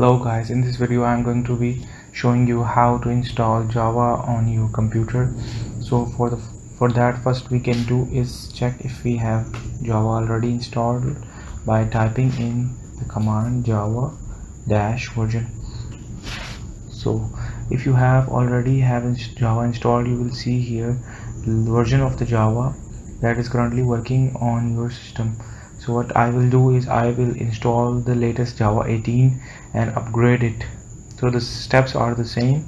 Hello guys, in this video I'm going to be showing you how to install Java on your computer. So for that, first we can do is check if we have Java already installed by typing in the command java -version. So if you have already Java installed, you will see here the version of the Java that is currently working on your system. So what I will do is I will install the latest Java 18 and upgrade it. So the steps are the same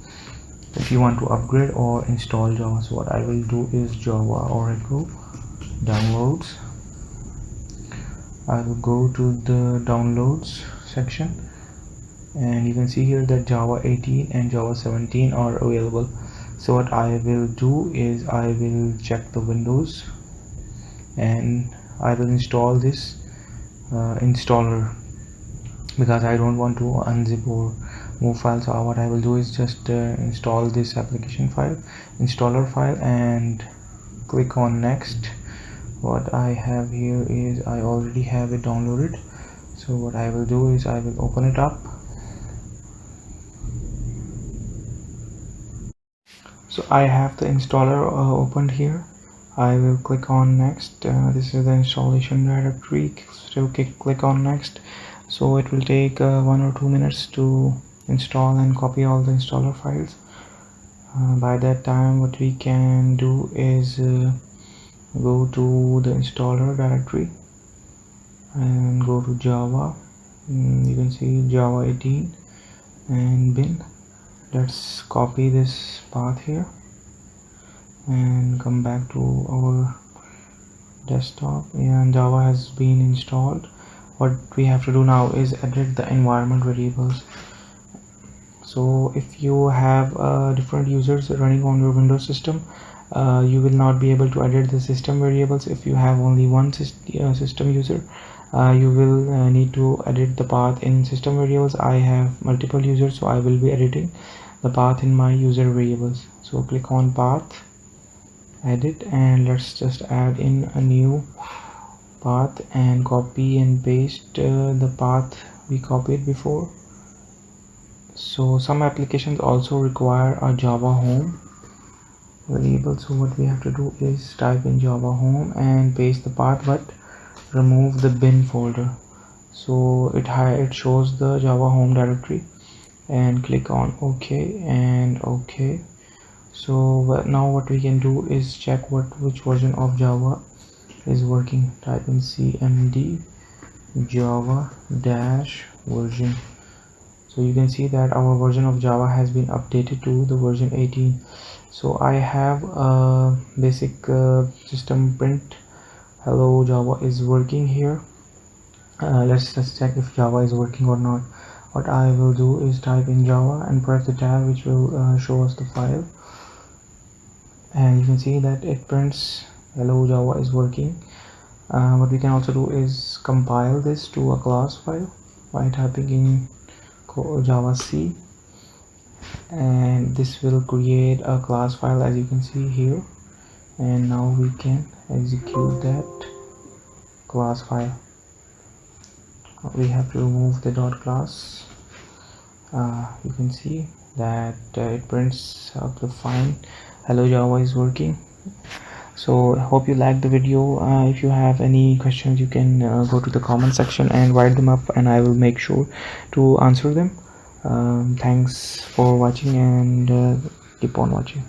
if you want to upgrade or install Java. So what I will do is Java Oracle downloads. I will go to the downloads section and you can see here that Java 18 and Java 17 are available. So what I will do is I will check the Windows and I will install this installer because I don't want to unzip or move files. So what I will do is just install this application file, installer file, and click on next. What I have here is I already have it downloaded. So what I will do is I will open it up. So I have the installer opened here. I will click on next. This is the installation directory. Still click on next. So it will take 1 or 2 minutes to install and copy all the installer files. By that time, what we can do is go to the installer directory and go to Java. You can see Java 18 and bin. Let's copy this path here and come back to our desktop, and Java has been installed. What we have to do now is edit the environment variables. So if you have different users running on your Windows system, you will not be able to edit the system variables. If you have only one system user, you will need to edit the path in system variables. I have multiple users, so I will be editing the path in my user variables. So click on path, edit, and let's just add in a new path and copy and paste the path we copied before. So some applications also require a Java home variable. So what we have to do is type in Java home and paste the path, but remove the bin folder. So it shows the Java home directory, and click on OK and OK. So now what we can do is check which version of Java is working. Type in cmd java -version. So you can see that our version of Java has been updated to the version 18. So I have a basic system print hello Java is working here. Let's just check if Java is working or not. What I will do is type in Java and press the tab, which will show us the file, and you can see that it prints hello Java is working. What we can also do is compile this to a class file by typing in javac, and this will create a class file, as you can see here. And now we can execute that class file. We have to remove the .class. You can see that it prints out the fine hello Java is working. So I hope you liked the video. If you have any questions, you can go to the comment section and write them up, and I will make sure to answer them. Thanks for watching, and keep on watching.